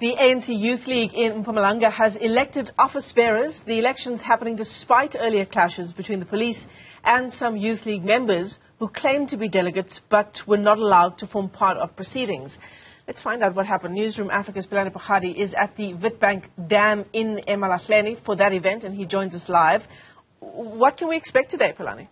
The ANC Youth League in Mpumalanga has elected office bearers. The election's happening despite earlier clashes between the police and some Youth League members who claimed to be delegates but were not allowed to form part of proceedings. Let's find out what happened. Newzroom Afrika's Pelane Phakgadi is at the Witbank Dam in Emalahleni for that event, and he joins us live. What can we expect today, Pelane?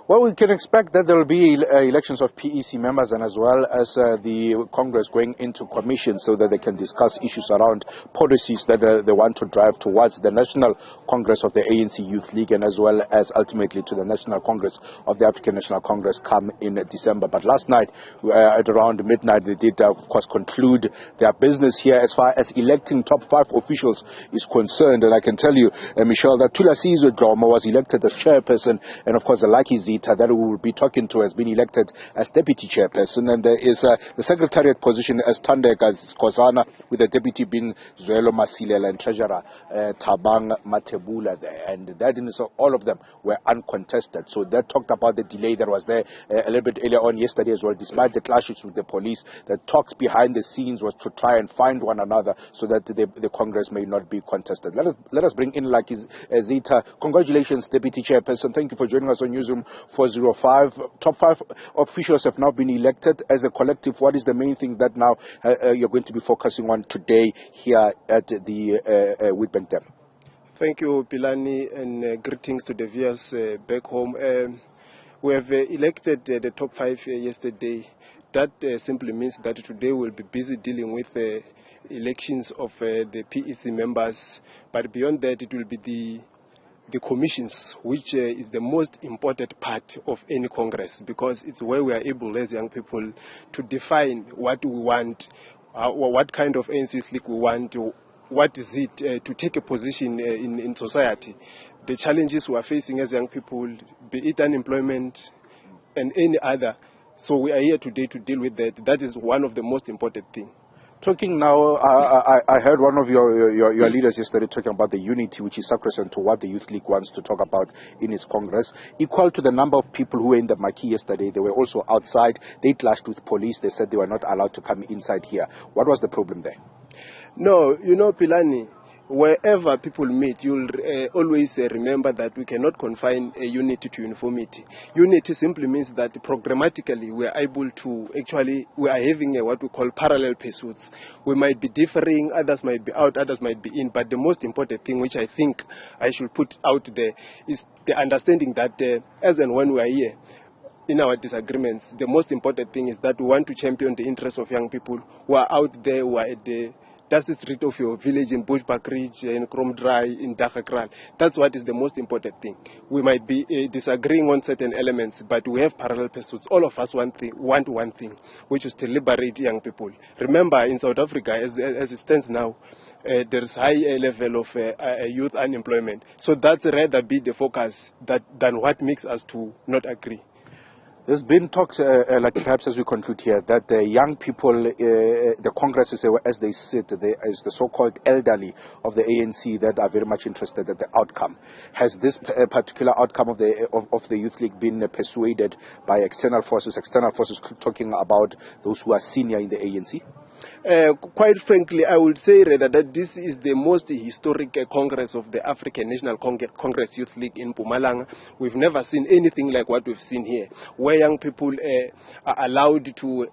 Well, we can expect that there will be elections of PEC members and as well as the Congress going into commission so that they can discuss issues around policies that they want to drive towards the National Congress of the ANC Youth League and as well as ultimately to the National Congress of the African National Congress come in December. But last night, at around midnight, they did, of course, conclude their business here as far as electing top 5 officials is concerned. And I can tell you, Michelle, that Tula Sizwe Gloma was elected as chairperson, and of course, the Lucky Zita that we will be talking to has been elected as deputy chairperson, and there is the secretariat position as Tandek as Kozana, with the deputy being Zwelo Masilela and treasurer Tabang Matebula there, and that in so all of them were uncontested. So that talked about the delay that was there a little bit earlier on yesterday as well. Despite the clashes with the police, the talks behind the scenes was to try and find one another so that the Congress may not be contested. Let us bring in Lucky Zita. Congratulations, deputy chairperson. Thank you for joining us on Newzroom 405. Top 5 officials have now been elected as a collective. What is the main thing that now you're going to be focusing on today here at the Witbank Dam? Thank you, Pelane, and greetings to the viewers back home. We have elected the top 5 yesterday. That simply means that today we'll be busy dealing with elections of the PEC members, but beyond that it will be the commissions, which is the most important part of any Congress, because it's where we are able as young people to define what we want, what kind of ANC Youth League we want, what is it to take a position in society. The challenges we are facing as young people, be it unemployment and any other. So we are here today to deal with that. That is one of the most important things. Talking now, I heard one of your leaders yesterday talking about the unity, which is sacrosanct to what the Youth League wants to talk about in its Congress. Equal to the number of people who were in the marquee yesterday, they were also outside. They clashed with police. They said they were not allowed to come inside here. What was the problem there? No, you know, Pelane, wherever people meet, you'll always remember that we cannot confine a unity to uniformity. Unity simply means that programmatically we are able to we are having what we call parallel pursuits. We might be differing, others might be out, others might be in, but the most important thing, which I think I should put out there, is the understanding that as and when we are here, in our disagreements, the most important thing is that we want to champion the interests of young people who are out there, who are at that's the street of your village in Bushbuck Ridge, in Kromdraai, in Dakakral. That's what is the most important thing. We might be disagreeing on certain elements, but we have parallel pursuits. All of us want one thing, which is to liberate young people. Remember, in South Africa, as it stands now, there is high level of youth unemployment. So that's rather be the focus than what makes us to not agree. There's been talks, like perhaps as we conclude here, that young people, the Congress, as they sit, as the so-called elderly of the ANC that are very much interested in the outcome. Has this particular outcome of the Youth League been persuaded by external forces talking about those who are senior in the ANC? Quite frankly, I would say rather that this is the most historic Congress of the African National Congress Youth League in Mpumalanga. We've never seen anything like what we've seen here, where young people are allowed to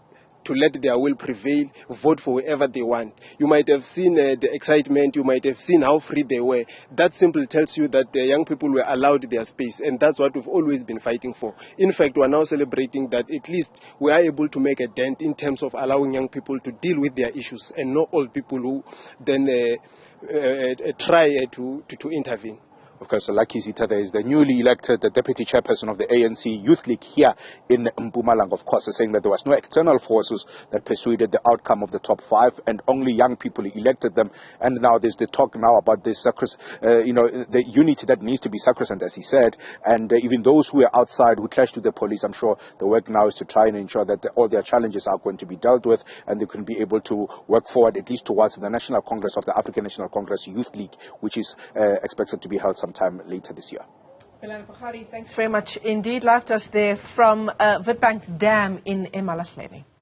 let their will prevail, vote for whoever they want. You might have seen the excitement, you might have seen how free they were. That simply tells you that the young people were allowed their space, and that's what we've always been fighting for. In fact, we're now celebrating that at least we are able to make a dent in terms of allowing young people to deal with their issues, and not old people who then try to intervene. Of course, Lucky Zita is the newly elected deputy chairperson of the ANC Youth League here in Mpumalanga. Of course, saying that there was no external forces that persuaded the outcome of the top 5, and only young people elected them. And now there's the talk now about this, the unity that needs to be sacrosanct, as he said. And even those who are outside who clashed with the police, I'm sure the work now is to try and ensure that all their challenges are going to be dealt with, and they can be able to work forward at least towards the National Congress of the African National Congress Youth League, which is expected to be held sometime later this year. Pelane, Phakgadi, thanks very much indeed. Live to us there from Witbank Dam in Emalahleni.